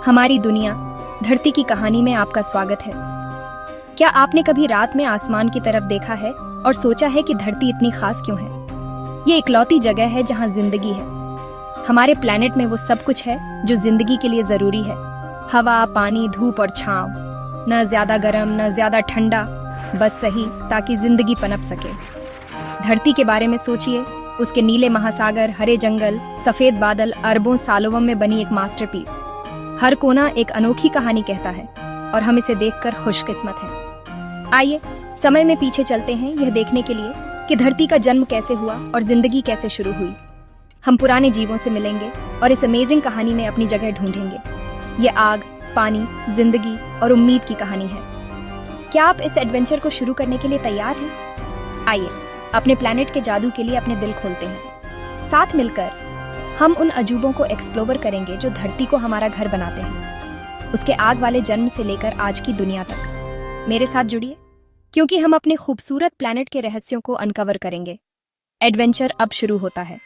हमारी दुनिया धरती की कहानी में आपका स्वागत है। क्या आपने कभी रात में आसमान की तरफ देखा है और सोचा है कि धरती इतनी खास क्यों है? ये इकलौती जगह है जहां जिंदगी है। हमारे प्लेनेट में वो सब कुछ है जो जिंदगी के लिए जरूरी है। हवा, पानी, धूप और छांव। न ज्यादा गर्म न ज्यादा ठंडा, बस सही ताकि जिंदगी पनप सके। धरती के बारे में सोचिए। उसके नीले महासागर, हरे जंगल, सफेद बादल अरबों सालों में बनी एक मास्टरपीस। हर कोना एक अनोखी कहानी कहता है और हम इसे देखकर खुशकिस्मत हैं। आइए समय में पीछे चलते हैं यह देखने के लिए कि धरती का जन्म कैसे हुआ और जिंदगी कैसे शुरू हुई। हम पुराने जीवों से मिलेंगे और इस अमेजिंग कहानी में अपनी जगह ढूंढेंगे। ये आग, पानी, जिंदगी और उम्मीद की कहानी है। क्या आप इस एडवेंचर को शुरू करने के लिए तैयार हैं? आइए अपने प्लेनेट के जादू के लिए अपने दिल खोलते हैं। साथ मिलकर हम उन अजूबों को एक्सप्लोर करेंगे जो धरती को हमारा घर बनाते हैं, उसके आग वाले जन्म से लेकर आज की दुनिया तक। मेरे साथ जुड़िए क्योंकि हम अपने खूबसूरत प्लेनेट के रहस्यों को अनकवर करेंगे। एडवेंचर अब शुरू होता है।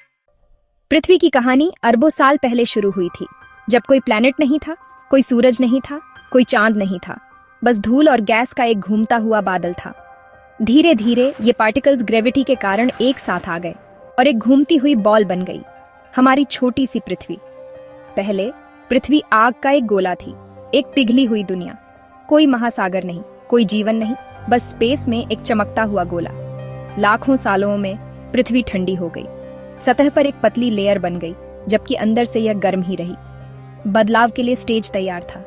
पृथ्वी की कहानी अरबों साल पहले शुरू हुई थी, जब कोई प्लेनेट नहीं था, कोई सूरज नहीं था, कोई चांद नहीं था, बस धूल और गैस का एक घूमता हुआ बादल था। धीरे धीरे ये पार्टिकल्स ग्रेविटी के कारण एक साथ आ गए और एक घूमती हुई बॉल बन गई, हमारी छोटी सी पृथ्वी। पहले पृथ्वी आग का एक गोला थी, एक पिघली हुई दुनिया। कोई महासागर नहीं, कोई जीवन नहीं, बस स्पेस में एक चमकता हुआ गोला। लाखों सालों में पृथ्वी ठंडी हो गई, सतह पर एक पतली लेयर बन गई, जबकि अंदर से यह गर्म ही रही। बदलाव के लिए स्टेज तैयार था।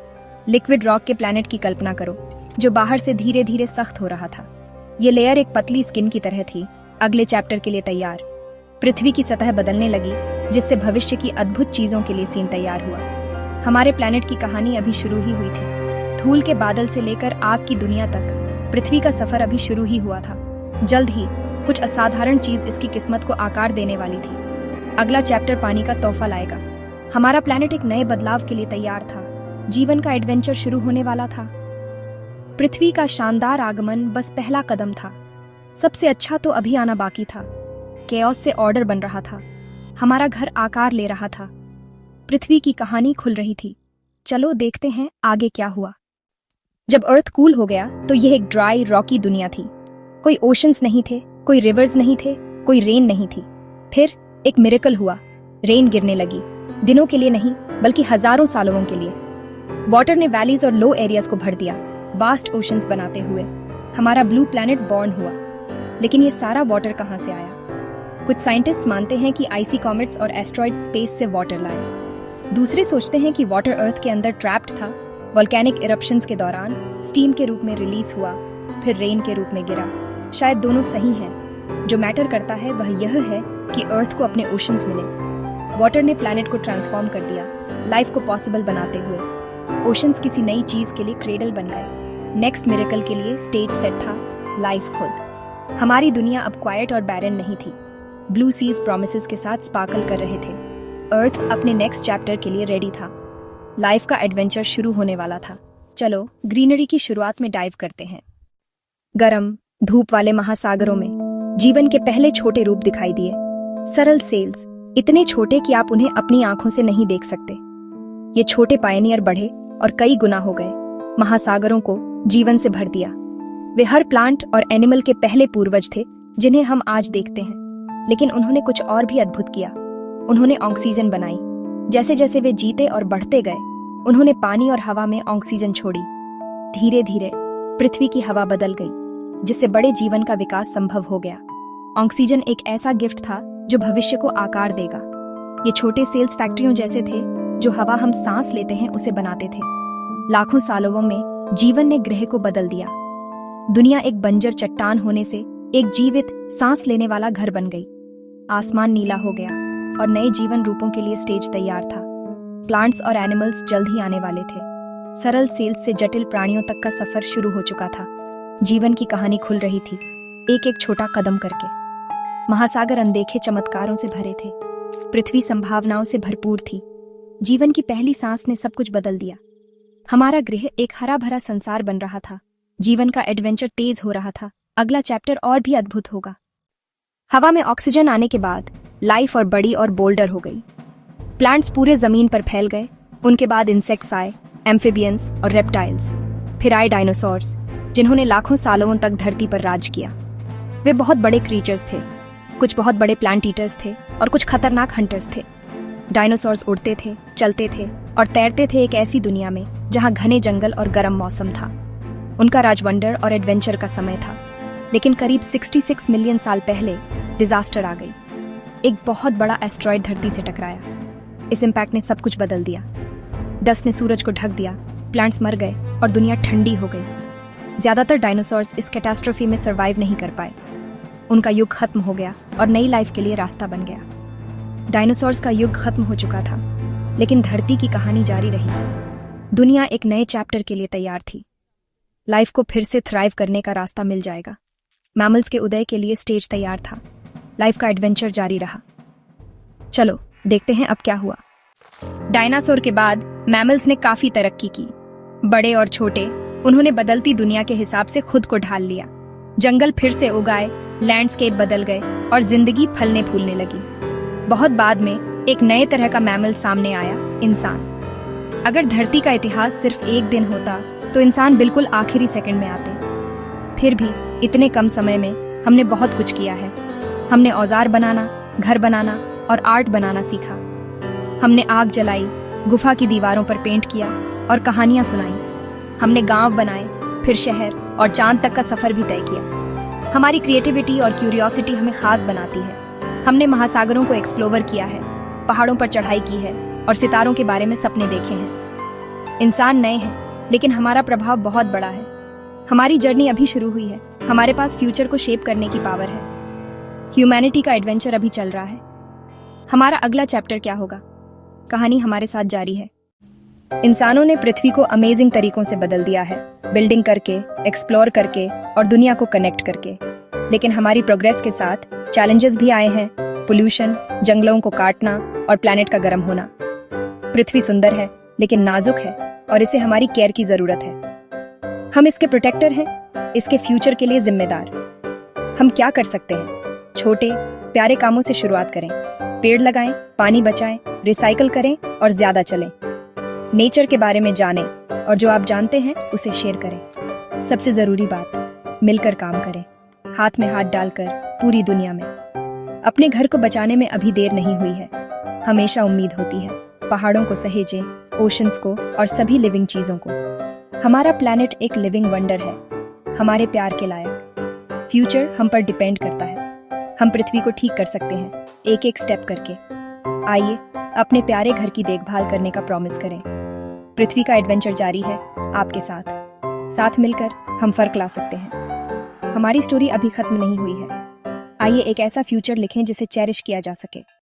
लिक्विड रॉक के प्लेनेट की कल्पना करो, जो बाहर से धीरे धीरे सख्त हो रहा था। ये लेयर एक पतली स्किन की तरह थी। अगले चैप्टर के लिए तैयार। पृथ्वी की सतह बदलने लगी, जिससे भविष्य की अद्भुत चीजों के लिए सीन तैयार हुआ। हमारे प्लेनेट की कहानी अभी शुरू ही हुई थी। धूल के बादल से लेकर आग की दुनिया तक पृथ्वी का सफर अभी शुरू ही हुआ था। जल्द ही कुछ असाधारण चीज इसकी किस्मत को आकार देने वाली थी। अगला चैप्टर पानी का तोहफा लाएगा। हमारा प्लेनेट एक नए बदलाव के लिए तैयार था। जीवन का एडवेंचर शुरू होने वाला था। पृथ्वी का शानदार आगमन बस पहला कदम था। सबसे अच्छा तो अभी आना बाकी था। केओस से ऑर्डर बन रहा था। हमारा घर आकार ले रहा था। पृथ्वी की कहानी खुल रही थी। चलो देखते हैं आगे क्या हुआ। जब अर्थ कूल हो गया तो यह एक ड्राई, रॉकी दुनिया थी। कोई ओशंस नहीं थे, कोई रिवर्स नहीं थे, कोई रेन नहीं थी। फिर एक मिरेकल हुआ। रेन गिरने लगी, दिनों के लिए नहीं बल्कि हजारों सालों के लिए। वाटर ने वैलीज और लो एरियाज को भर दिया, वास्ट ओशंस बनाते हुए। हमारा ब्लू प्लैनेट बॉर्न हुआ। लेकिन ये सारा वाटर कहाँ से आया? कुछ साइंटिस्ट मानते हैं कि आइसी कॉमेट्स और एस्ट्रॉइड्स स्पेस से वाटर लाए। दूसरे सोचते हैं कि वाटर अर्थ के अंदर ट्रैप्ड था। वोल्केनिक इरप्शंस के दौरान स्टीम के रूप में रिलीज हुआ, फिर रेन के रूप में गिरा। शायद दोनों सही हैं। जो मैटर करता है वह यह है कि अर्थ को अपने ओशंस मिले। वाटर ने प्लैनेट को ट्रांसफॉर्म कर दिया, लाइफ को पॉसिबल बनाते हुए। ओशंस किसी नई चीज के लिए क्रेडल बन गए। नेक्स्ट मिरेकल के लिए स्टेज सेट था लाइफ खुद। हमारी दुनिया अब क्वाइट और बैरन नहीं थी। ब्लू सीज प्रॉमिसेस के साथ स्पार्कल कर रहे थे। अर्थ अपने नेक्स्ट चैप्टर के लिए रेडी था। लाइफ का एडवेंचर शुरू होने वाला था। चलो ग्रीनरी की शुरुआत में डाइव करते हैं। गरम धूप वाले महासागरों में जीवन के पहले छोटे रूप दिखाई दिए। सरल सेल्स, इतने छोटे कि आप उन्हें अपनी आंखों से नहीं देख सकते। ये छोटे पायनियर बढ़े और कई गुना हो गए, महासागरों को जीवन से भर दिया। वे हर प्लांट और एनिमल के पहले पूर्वज थे जिन्हें हम आज देखते हैं। लेकिन उन्होंने कुछ और भी अद्भुत किया। उन्होंने ऑक्सीजन बनाई। जैसे जैसे वे जीते और बढ़ते गए, उन्होंने पानी और हवा में ऑक्सीजन छोड़ी। धीरे धीरे पृथ्वी की हवा बदल गई, जिससे बड़े जीवन का विकास संभव हो गया। ऑक्सीजन एक ऐसा गिफ्ट था जो भविष्य को आकार देगा। ये छोटे सेल्स फैक्ट्रियों जैसे थे, जो हवा हम सांस लेते हैं उसे बनाते थे। लाखों सालों में जीवन ने ग्रह को बदल दिया। दुनिया एक बंजर चट्टान होने से एक जीवित, सांस लेने वाला घर बन गई। आसमान नीला हो गया और नए जीवन रूपों के लिए स्टेज तैयार था। प्लांट्स और एनिमल्स जल्द ही आने वाले थे। सरल सेल्स से जटिल प्राणियों तक का सफर शुरू हो चुका था। जीवन की कहानी खुल रही थी, एक एक छोटा कदम करके। महासागर अनदेखे चमत्कारों से भरे थे। पृथ्वी संभावनाओं से भरपूर थी। जीवन की पहली सांस ने सब कुछ बदल दिया। हमारा गृह एक हरा भरा संसार बन रहा था। जीवन का एडवेंचर तेज हो रहा था। अगला चैप्टर और भी अद्भुत होगा। हवा में ऑक्सीजन आने के बाद लाइफ और बड़ी और बोल्डर हो गई। प्लांट्स पूरे जमीन पर फैल गए। उनके बाद इंसेक्ट्स आए, एम्फिबियंस और रेप्टाइल्स। फिर आए डायनासोर्स, जिन्होंने लाखों सालों तक धरती पर राज किया। वे बहुत बड़े क्रीचर्स थे, कुछ बहुत बड़े प्लांट ईटर्स थे और कुछ खतरनाक हंटर्स थे। डायनासोर्स उड़ते थे, चलते थे और तैरते थे एक ऐसी दुनिया में जहां घने जंगल और गर्म मौसम था। उनका राज वंडर और एडवेंचर का समय था। लेकिन करीब 66 मिलियन साल पहले डिजास्टर आ गई। एक बहुत बड़ा एस्ट्रॉयड धरती से टकराया। इस इम्पैक्ट ने सब कुछ बदल दिया। डस्ट ने सूरज को ढक दिया, प्लांट्स मर गए और दुनिया ठंडी हो गई। ज्यादातर डायनासोर्स इस कैटास्ट्रोफी में सर्वाइव नहीं कर पाए। उनका युग खत्म हो गया और नई लाइफ के लिए रास्ता बन गया। डायनासोर्स का युग खत्म हो चुका था, लेकिन धरती की कहानी जारी रही। दुनिया एक नए चैप्टर के लिए तैयार थी। लाइफ को फिर से थ्राइव करने का रास्ता मिल जाएगा। मैमल्स के उदय के लिए स्टेज तैयार था। लाइफ का एडवेंचर जारी रहा। चलो देखते हैं अब क्या हुआ। डायनासोर के बाद मैमल्स ने काफी तरक्की की। बड़े और छोटे, उन्होंने बदलती दुनिया के हिसाब से खुद को ढाल लिया। जंगल फिर से उगाए, लैंडस्केप बदल गए और जिंदगी फलने फूलने लगी। बहुत बाद में एक नए तरह का मैमल सामने आया, इंसान। अगर धरती का इतिहास सिर्फ एक दिन होता तो इंसान बिल्कुल आखिरी सेकंड में आते। फिर भी इतने कम समय में हमने बहुत कुछ किया है। हमने औजार बनाना, घर बनाना और आर्ट बनाना सीखा। हमने आग जलाई, गुफा की दीवारों पर पेंट किया और कहानियां सुनाई। हमने गांव बनाए, फिर शहर और चांद तक का सफर भी तय किया। हमारी क्रिएटिविटी और क्यूरियोसिटी हमें खास बनाती है। हमने महासागरों को एक्सप्लोर किया है, पहाड़ों पर चढ़ाई की है और सितारों के बारे में सपने देखे हैं। इंसान नए हैं, लेकिन हमारा प्रभाव बहुत बड़ा है। हमारी जर्नी अभी शुरू हुई है। हमारे पास फ्यूचर को शेप करने की पावर है। ह्यूमैनिटी का एडवेंचर अभी चल रहा है। हमारा अगला चैप्टर क्या होगा? कहानी हमारे साथ जारी है। इंसानों ने पृथ्वी को अमेजिंग तरीकों से बदल दिया है, बिल्डिंग करके, एक्सप्लोर करके और दुनिया को कनेक्ट करके। लेकिन हमारी प्रोग्रेस के साथ चैलेंजेस भी आए हैं। पोल्यूशन, जंगलों को काटना और प्लैनेट का गर्म होना। पृथ्वी सुंदर है, लेकिन नाजुक है और इसे हमारी केयर की जरूरत है। हम इसके प्रोटेक्टर हैं, इसके फ्यूचर के लिए जिम्मेदार। हम क्या कर सकते हैं? छोटे प्यारे कामों से शुरुआत करें। पेड़ लगाएं, पानी बचाएं, रिसाइकल करें और ज्यादा चलें। नेचर के बारे में जानें और जो आप जानते हैं उसे शेयर करें। सबसे जरूरी बात, मिलकर काम करें, हाथ में हाथ डालकर पूरी दुनिया में। अपने घर को बचाने में अभी देर नहीं हुई है। हमेशा उम्मीद होती है। पहाड़ों को सहेजें, ओशंस को और सभी लिविंग चीजों को। हमारा प्लैनेट एक लिविंग वंडर है, हमारे प्यार के लायक। फ्यूचर हम पर डिपेंड करता है। हम पृथ्वी को ठीक कर सकते हैं, एक एक स्टेप करके। आइए अपने प्यारे घर की देखभाल करने का प्रॉमिस करें। पृथ्वी का एडवेंचर जारी है आपके साथ। साथ मिलकर हम फर्क ला सकते हैं। हमारी स्टोरी अभी खत्म नहीं हुई है। आइए एक ऐसा फ्यूचर लिखें जिसे चेरिश किया जा सके।